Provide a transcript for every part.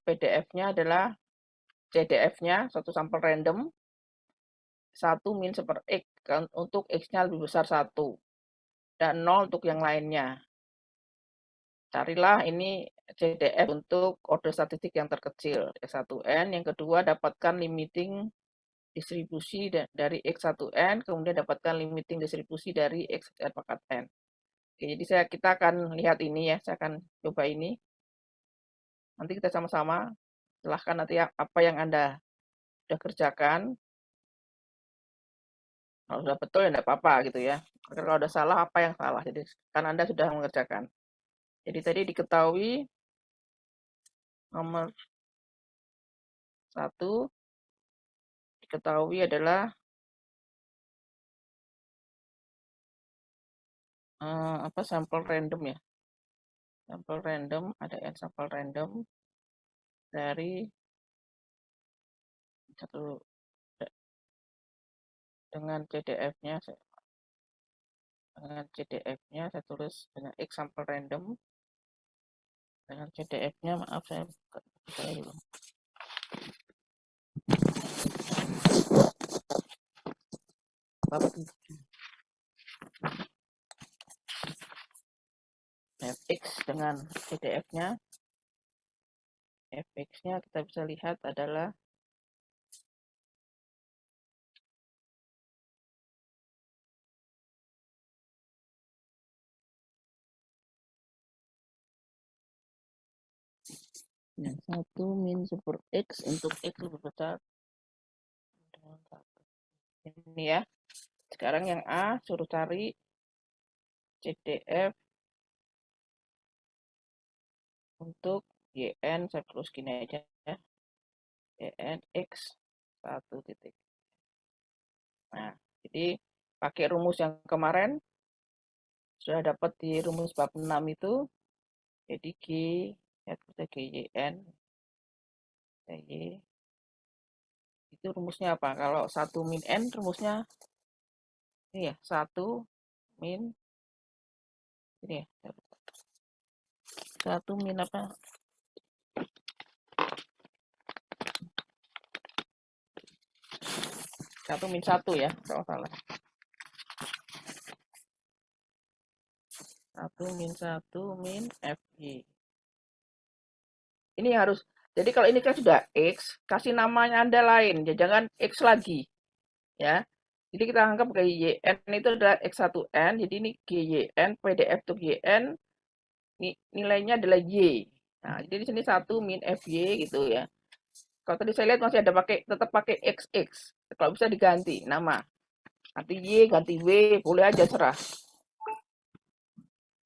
PDF-nya adalah CDF-nya, satu sampel random, 1 min super X, kan, untuk X-nya lebih besar 1, dan 0 untuk yang lainnya. Carilah ini CDF untuk order statistik yang terkecil, X1N. Yang kedua, dapatkan limiting distribusi dari X1N, kemudian dapatkan limiting distribusi dari X1N pangkat N. Oke, jadi kita akan lihat ini ya, saya akan coba ini. Nanti kita sama-sama, silahkan nanti apa yang Anda sudah kerjakan. Kalau sudah betul ya tidak apa-apa gitu ya. Kalau ada salah, apa yang salah. Jadi kan Anda sudah mengerjakan. Jadi tadi diketahui nomor 1 diketahui adalah sampel random ya. Sampel random, ada n sampel random dari satu dengan CDF-nya saya tulis dengan X sampel random dengan CDF-nya, maaf saya buka dulu. Fx dengan CDF-nya, Fx-nya kita bisa lihat adalah yang 1 min super X untuk X lebih besar dengan 1. Ini ya. Sekarang yang A, suruh cari CDF untuk YN, saya terus gini aja ya. YN X 1 titik. Nah, jadi pakai rumus yang kemarin, sudah dapat di rumus bab 6 itu, jadi G, ya kita GYN, Y, itu rumusnya apa? Kalau 1 min N, rumusnya ini ya, 1 min, ini ya, 1 min apa? 1 min 1 ya, kalau salah. 1 min 1 min FY. Ini harus, jadi kalau ini kan sudah X, kasih namanya Anda lain, ya jangan X lagi. Ya, jadi kita anggap GYN itu adalah X1N, jadi ini GYN, PDF untuk YN, nilainya adalah Y. Nah, jadi di sini 1 min FY gitu ya. Kalau tadi saya lihat masih ada tetap pakai XX. Kalau bisa diganti nama. Ganti Y, ganti W, boleh aja serah.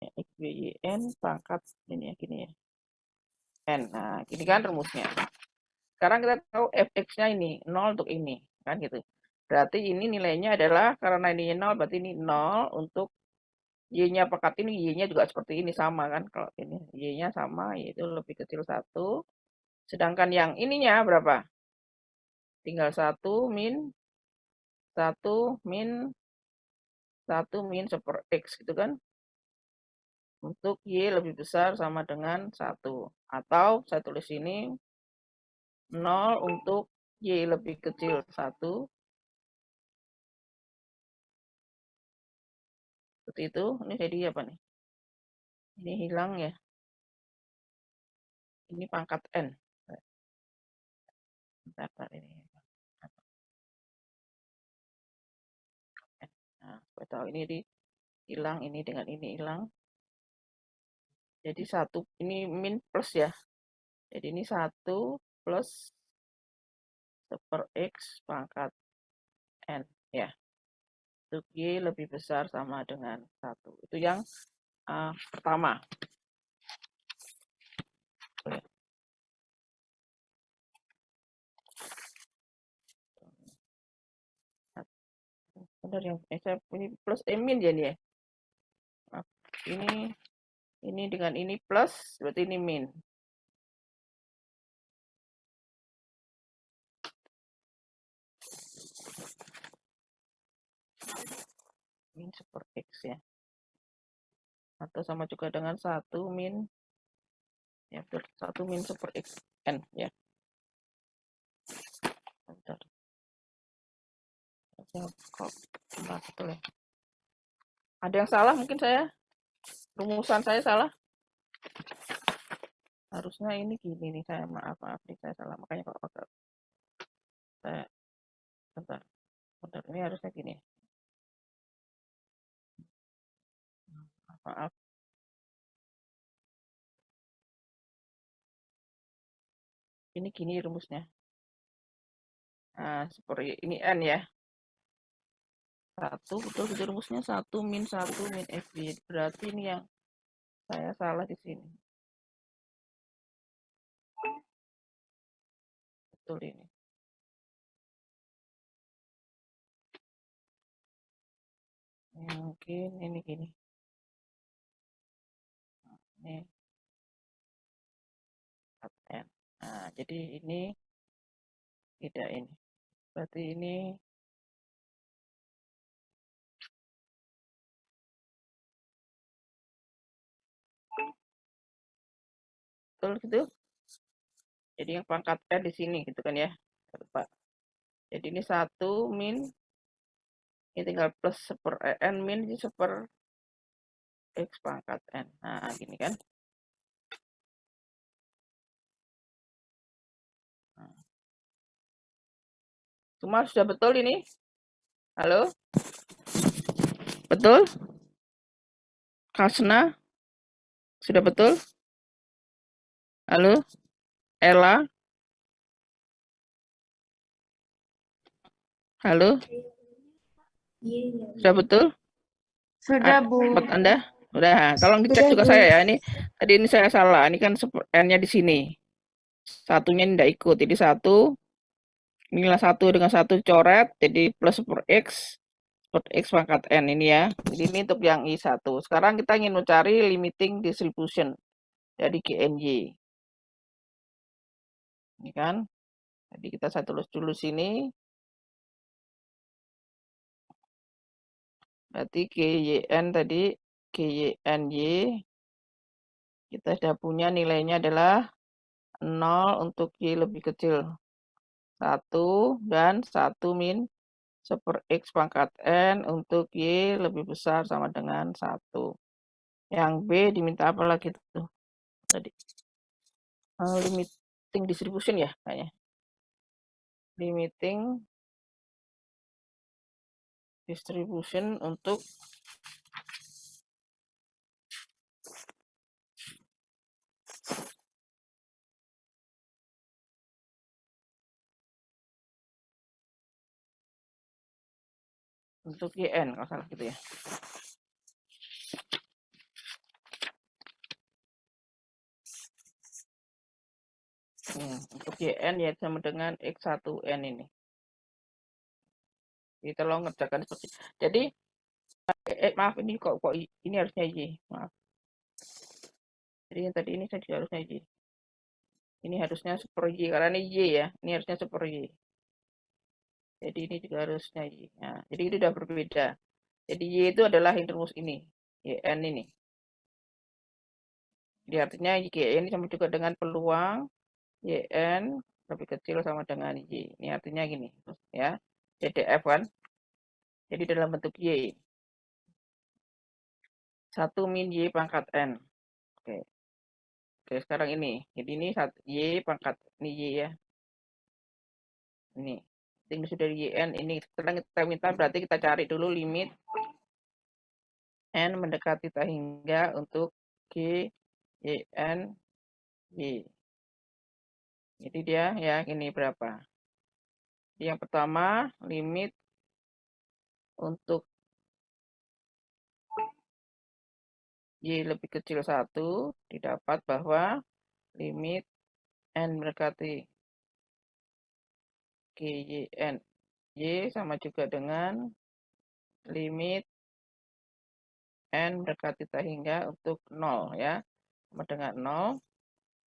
XYN pangkat ini ya, gini ya. N. Nah, ini kan rumusnya. Sekarang kita tahu fx-nya ini 0 untuk ini, kan gitu. Berarti ini nilainya adalah karena ini 0, berarti ini 0 untuk y-nya pangkat ini, y-nya juga seperti ini sama kan. Kalau ini y-nya sama, yaitu lebih kecil 1. Sedangkan yang ininya berapa? Tinggal 1 min 1 min 1 min super X gitu kan. Untuk Y lebih besar sama dengan 1. Atau saya tulis ini 0 untuk Y lebih kecil 1. Seperti itu. Ini jadi apa nih? Ini hilang ya. Ini pangkat N. Bentar, ini. Nah, saya tahu ini hilang, ini dengan ini hilang. Jadi 1, ini min plus ya. Jadi ini 1 plus super X pangkat N ya. Untuk Y lebih besar sama dengan 1. Itu yang pertama. Benar yang saya ini plus min jadi ya. Ini dengan ini plus, berarti ini min. Min super X ya. Atau sama juga dengan 1 min Ya, betul. 1 min super X N ya. Bentar. Kok betul ya? Ada yang salah mungkin saya? Rumusan saya salah? Harusnya ini gini nih, saya maaf nih, saya salah. Makanya kok saya bentar. Bentar, ini harusnya gini. Maaf. Ini gini rumusnya. Nah, seperti ini N ya. 1, betul itu rumusnya 1 min 1 min FB. Berarti ini yang saya salah di sini. Betul ini. Mungkin ini gini. Ini. N. Nah, jadi ini tidak ini. Berarti ini betul gitu. Jadi yang pangkat N di sini gitu kan ya. Pak. Jadi ini 1 min, ini tinggal plus super N min super X pangkat N. Nah, gini kan. Nah. Semua sudah betul ini? Halo? Betul? Kasna? Sudah betul? Halo? Ella? Halo? Sudah betul? Sudah, Bu. Buat Anda? Udah. Tolong dicek juga saya ya. Ini tadi ini saya salah. Ini kan N-nya di sini. Satunya tidak ikut. Jadi 1, inilah 1 dengan 1 coret. Jadi plus super X pangkat N ini ya. Jadi ini untuk yang I1. Sekarang kita ingin mencari limiting distribution dari GNY. Ini kan. Jadi kita saya tulis dulu sini. Berarti GYN tadi, GYNY. Kita sudah punya nilainya adalah 0 untuk Y lebih kecil 1 dan 1 min super X pangkat N untuk Y lebih besar sama dengan 1. Yang B diminta apa lagi tuh tadi? Limiting distribution ya kayaknya. Limiting distribution untuk YN kalau salah gitu ya. Untuk YN ya sama dengan X1N ini. Jadi tolong ngerjakan seperti jadi maaf ini kok ini harusnya Y, maaf. Jadi yang tadi ini saya juga harusnya Y. Ini harusnya super Y karena ini Y ya. Ini harusnya super Y. Jadi ini juga harusnya Y. Nah, jadi itu sudah berbeda. Jadi Y itu adalah yang rumus ini. YN ini. Jadi artinya YN ini sama juga dengan peluang YN lebih kecil sama dengan Y. Ini artinya gini. Ya. CDF kan. Jadi dalam bentuk Y. 1 min Y pangkat N. Oke. Oke, sekarang ini. Jadi ini Y pangkat. Ini Y ya. Ini. Tinggal sudah YN. Ini sekarang kita minta berarti kita cari dulu limit N mendekati tak hingga untuk G, Y, N, Y. Jadi dia ya ini berapa? Yang pertama limit untuk Y lebih kecil 1 didapat bahwa limit N mendekati G, Y, N, Y sama juga dengan limit N mendekati tak hingga untuk 0 ya. Sama dengan 0.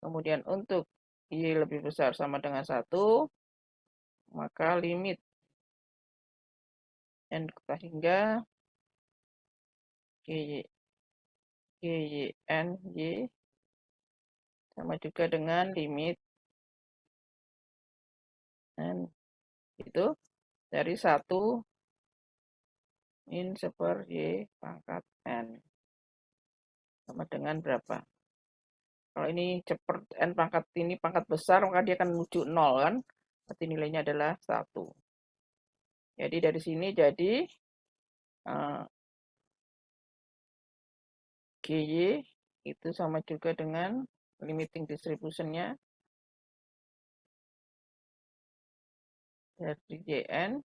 Kemudian untuk Y lebih besar sama dengan 1, maka limit N tak hingga G, Y, N, Y sama juga dengan limit n itu dari 1 min 1 y pangkat n sama dengan berapa? Kalau ini ceper n pangkat ini pangkat besar, maka dia akan menuju 0 kan? Berarti nilainya adalah 1. Jadi dari sini jadi GY itu sama juga dengan limiting distribution-nya dari JN.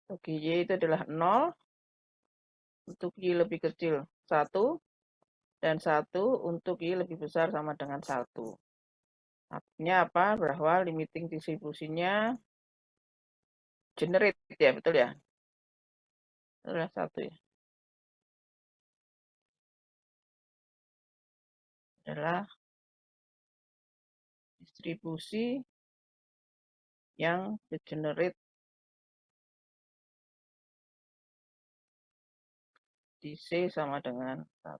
Untuk GY itu adalah 0, untuk Y lebih kecil 1, dan 1 untuk Y lebih besar sama dengan 1. Artinya apa? Bahwa limiting distribusinya generate ya, betul ya? Adalah 1 ya. Adalah distribusi yang degenerate di C sama dengan 1.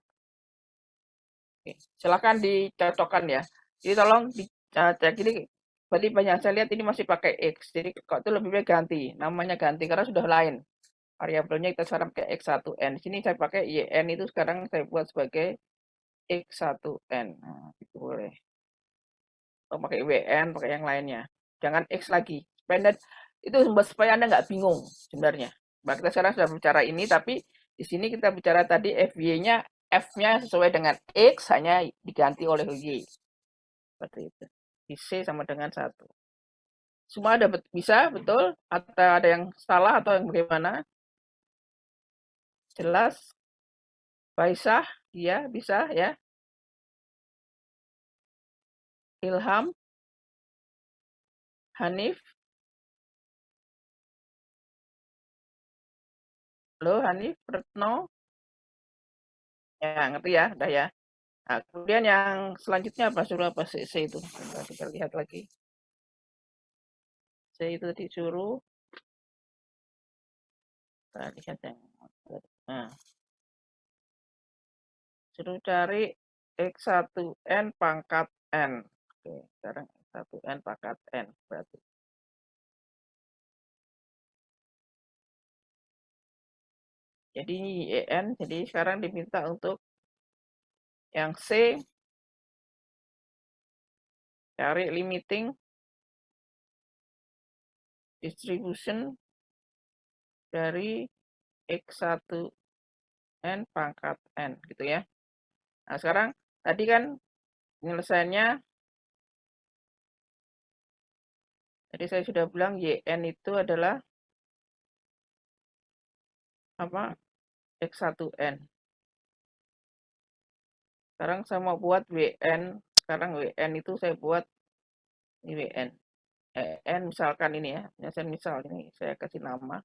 Oke, silakan dicocokkan ya. Jadi tolong dicek ini. Berarti banyak saya lihat ini masih pakai X. Jadi kok itu lebih baik ganti. Namanya ganti karena sudah lain. Variabelnya kita sekarang pakai X1N. Di sini saya pakai YN itu sekarang saya buat sebagai X1N. Nah, itu boleh. Atau pakai WN, pakai yang lainnya. Jangan X lagi. Itu supaya Anda nggak bingung sebenarnya. Nah, kita sekarang sudah bicara ini, tapi di sini kita bicara tadi FY-nya, F-nya sesuai dengan X, hanya diganti oleh Y. Seperti itu. Di C sama dengan 1. Semua ada bisa, betul? Atau ada yang salah atau yang bagaimana? Jelas? Faisah? Iya, bisa ya. Ilham? Hanif? Halo, Hanif? Retno? Ya, ngerti ya? Udah ya. Nah, kemudian yang selanjutnya apa? Suruh apa? C itu. Kita lihat lagi. C itu disuruh. Kita lihat yang. Nah. Suruh cari X1N pangkat N. Oke, sekarang X1N pangkat N. Berarti. Jadi ini YN. Jadi sekarang diminta untuk yang C. Cari limiting distribution dari X1N pangkat N. Gitu ya. Nah, sekarang tadi kan penyelesaiannya. Tadi saya sudah bilang YN itu adalah apa? X1N. Sekarang saya mau buat WN. Sekarang WN itu saya buat ini WN. N misalkan ini ya. Misal ini saya kasih nama.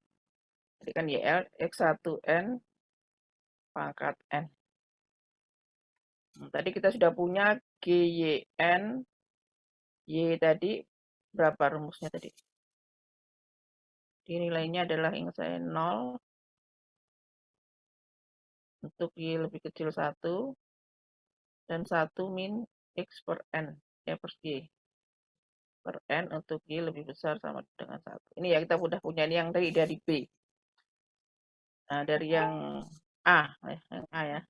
Jadi kan YL X1N pangkat N. Tadi kita sudah punya GYN. Y tadi berapa rumusnya tadi? Di nilainya adalah yang saya 0. Untuk Y lebih kecil 1. Dan 1 min X per N. Ya per Y. Per N untuk Y lebih besar sama dengan 1. Ini ya kita sudah punya ini yang dari B. Nah dari yang A. Yang A ya.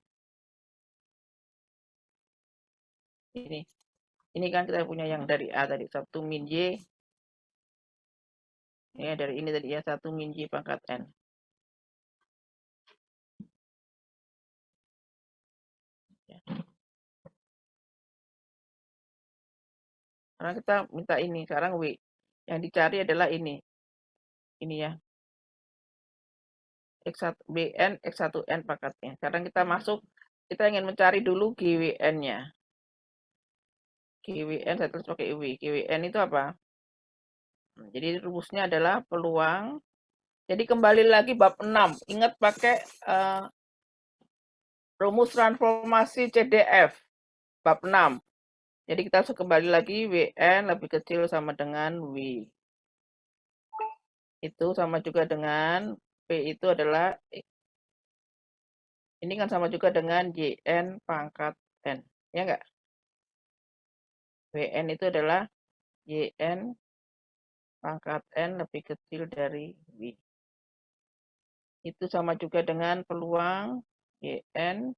Ini kan kita punya yang dari A tadi. 1 min Y. Ya, dari ini tadi ya. 1 min Y pangkat N. Ya. Sekarang kita minta ini. Sekarang W. Yang dicari adalah ini. Ini ya. X1, BN, X1N pangkatnya. Sekarang kita masuk. Kita ingin mencari dulu GWN-nya. GWN saya tulis pakai W. GWN itu apa? Jadi rumusnya adalah peluang. Jadi kembali lagi bab 6. Ingat pakai rumus transformasi CDF. Bab 6. Jadi kita harus kembali lagi WN lebih kecil sama dengan W. Itu sama juga dengan P itu adalah ini kan sama juga dengan JN pangkat N. Ya enggak? WN itu adalah YN pangkat N lebih kecil dari W. Itu sama juga dengan peluang YN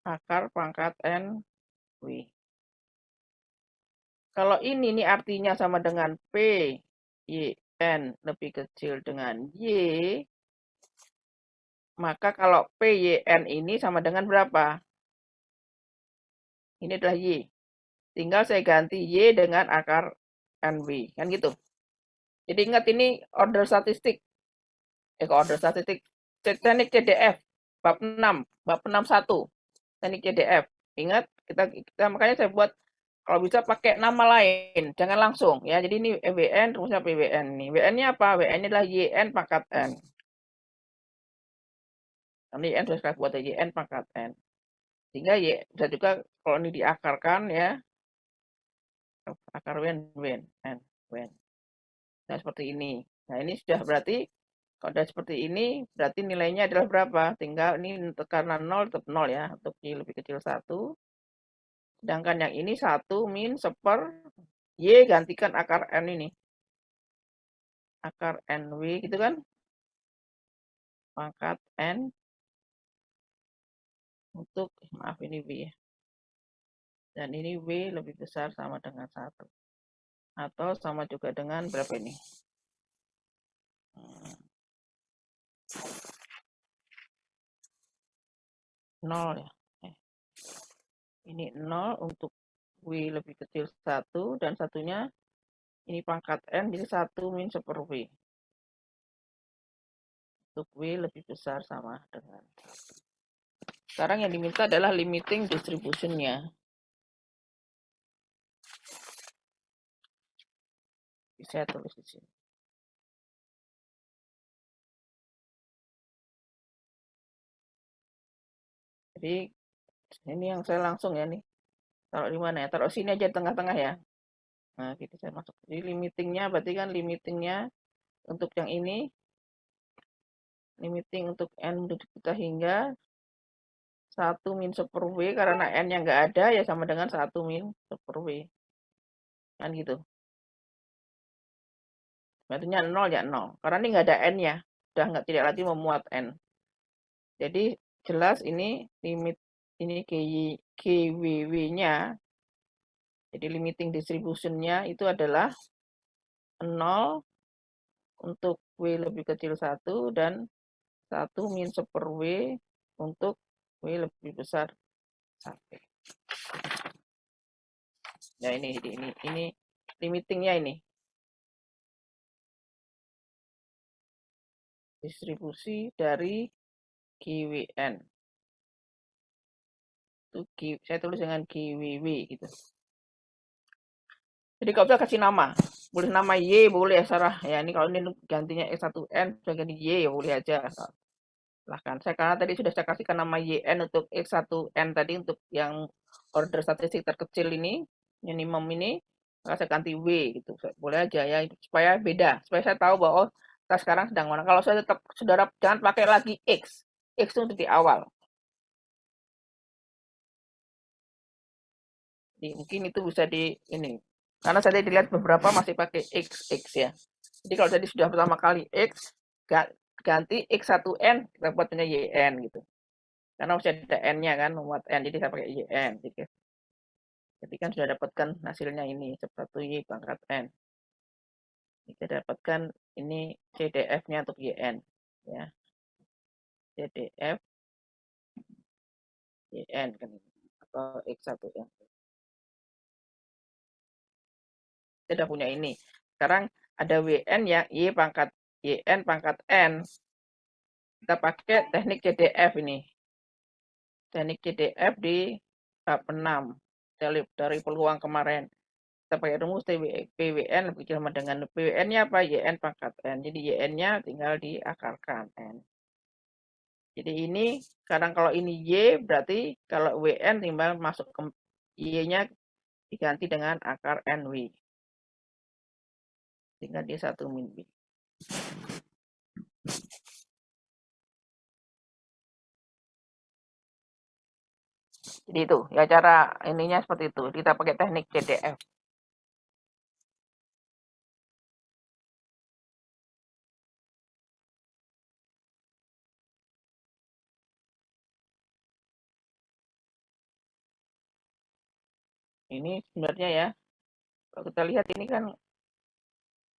akar pangkat N W. Kalau ini nih artinya sama dengan P YN lebih kecil dengan Y, maka kalau PYN ini sama dengan berapa? Ini adalah Y. Tinggal saya ganti Y dengan akar NW. Kan gitu. Jadi ingat ini order statistik. Order statistik. Teknik CDF. Bab 6. Bab 61. Teknik CDF. Ingat, kita makanya saya buat kalau bisa pakai nama lain. Jangan langsung. Ya, jadi ini WN, rumusnya PWN. Nih. WN-nya apa? WN-nya adalah YN pangkat N. Nanti N sudah buat YN pangkat N. Sehingga Y bisa juga kalau ini diakarkan ya, akar N. Nah, seperti ini. Nah, ini sudah berarti, kalau sudah seperti ini, berarti nilainya adalah berapa? Tinggal ini karena 0 tetap 0 ya, untuk Y lebih kecil 1. Sedangkan yang ini 1 min 1/, Y gantikan akar N ini. Akar NW gitu kan. Pangkat N untuk, maaf ini W ya. Dan ini W lebih besar sama dengan 1. Atau sama juga dengan berapa ini? 0 ya. Ini 0 untuk W lebih kecil 1 dan satunya ini pangkat N jadi 1 min 1/W. Untuk W lebih besar sama dengan. Sekarang yang diminta adalah limiting distribution-nya. Bisa tulis di sini. Jadi ini yang saya langsung ya nih. Taruh di mana ya? Taruh sini aja tengah-tengah ya. Nah, gitu saya masuk. Jadi limitingnya berarti kan limitingnya untuk yang ini, limiting untuk N kita hingga 1 min 1/W karena N-nya nggak ada ya sama dengan 1 min 1/W. Kan gitu. Berarti 0 ya 0. Karena ini nggak ada N-nya. Sudah nggak tidak lagi memuat N. Jadi jelas ini limit ini KWW-nya. Jadi limiting distribution-nya itu adalah 0 untuk W lebih kecil 1 dan 1 min 1/W untuk W lebih besar 1. Nah, ini limitingnya ini. Distribusi dari GWN. Itu saya tulis dengan GWW gitu. Jadi kalau bisa kasih nama. Boleh nama Y, boleh ya Sarah. Ya, ini kalau ini gantinya X1N, saya ganti Y ya boleh aja. Silahkan. Saya karena tadi sudah saya kasihkan nama YN untuk X1N tadi untuk yang order statistik terkecil ini, minimum ini, maka saya ganti W gitu. Boleh aja ya supaya beda, supaya saya tahu bahwa kita sekarang sedang mana. Kalau saya tetap saudara jangan pakai lagi X. X itu untuk di awal. Jadi, mungkin itu bisa di ini. Karena saya dilihat beberapa masih pakai X ya. Jadi kalau tadi sudah pertama kali X, ganti X1N, kita buatnya YN gitu. Karena masih ada N-nya kan, memuat N, jadi saya pakai YN. Jadi kan sudah dapatkan hasilnya ini, 1Y pangkat N. Kita dapatkan ini CDF-nya untuk YN. Ya. CDF YN kan atau X1N. Kita sudah punya ini. Sekarang ada WN ya, YN pangkat N. Kita pakai teknik CDF ini. Teknik CDF di bab 6 dari peluang kemarin. Kita pakai rumus PWN lebih kecil sama dengan PWN-nya apa? YN pangkat N. Jadi YN-nya tinggal diakarkan N. Jadi ini sekarang kalau ini Y berarti kalau WN tinggal masuk ke Y-nya diganti dengan akar NW. Tinggal di 1 min B. Jadi itu, ya cara ininya seperti itu. Kita pakai teknik CDF. Ini sebenarnya ya, kalau kita lihat ini kan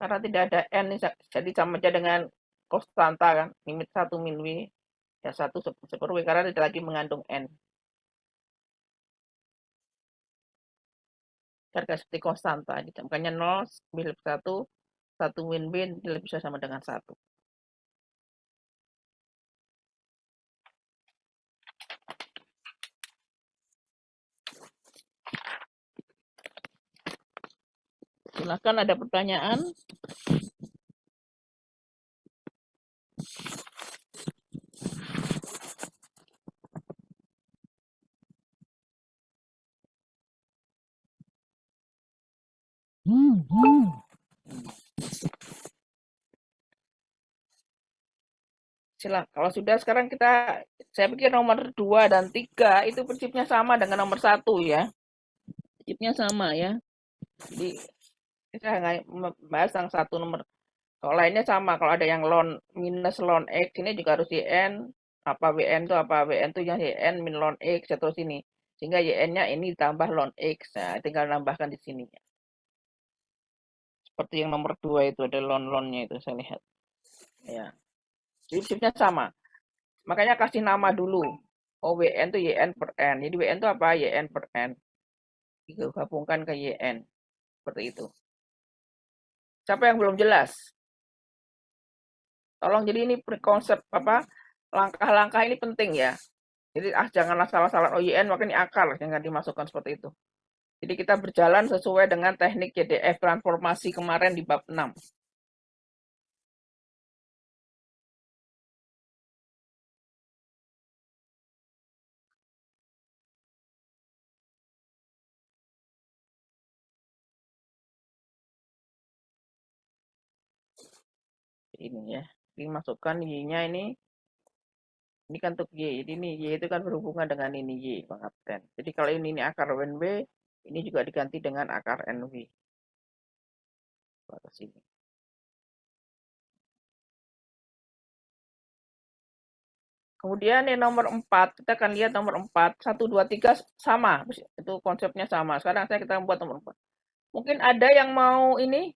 karena tidak ada N, jadi sama aja dengan konstanta kan, limit 1 min W, ya 1 per W, karena tidak lagi mengandung N. Harga seperti konstanta, makanya 0, min 1, 1 min W bisa sama dengan 1. Silakan ada pertanyaan. Silakan. Kalau sudah sekarang saya pikir nomor 2 dan 3 itu prinsipnya sama dengan nomor 1 ya. Prinsipnya sama ya. Jadi kita nggak membahas yang satu nomor. Kalau lainnya sama, kalau ada yang ln minus ln X, ini juga harus YN, apa WN itu apa, WN itu yang YN min ln X, terus ini. Sehingga YN-nya ini ditambah ln X, nah tinggal nambahkan di sini. Seperti yang nomor 2 itu, ada ln-lnnya itu, saya lihat. Ya. Jadi prinsipnya sama. Makanya kasih nama dulu. Oh, WN itu YN per N. Jadi WN itu apa? YN per N. Digabungkan ke YN. Seperti itu. Siapa yang belum jelas? Tolong, jadi ini konsep apa? Langkah-langkah ini penting ya. Jadi janganlah salah-salah OYN, maka ini akar, jangan dimasukkan seperti itu. Jadi kita berjalan sesuai dengan teknik CDF transformasi kemarin di bab 6. Ini ya, dimasukkan Y-nya ini kan untuk Y. Jadi ini Y itu kan berhubungan dengan ini Y, pengabsen. Jadi kalau ini akar NW, ini juga diganti dengan akar NW. Ke sini. Kemudian yang nomor 4, kita akan lihat nomor 4, 1, 2, 3 sama. Itu konsepnya sama. Sekarang kita membuat nomor 4. Mungkin ada yang mau ini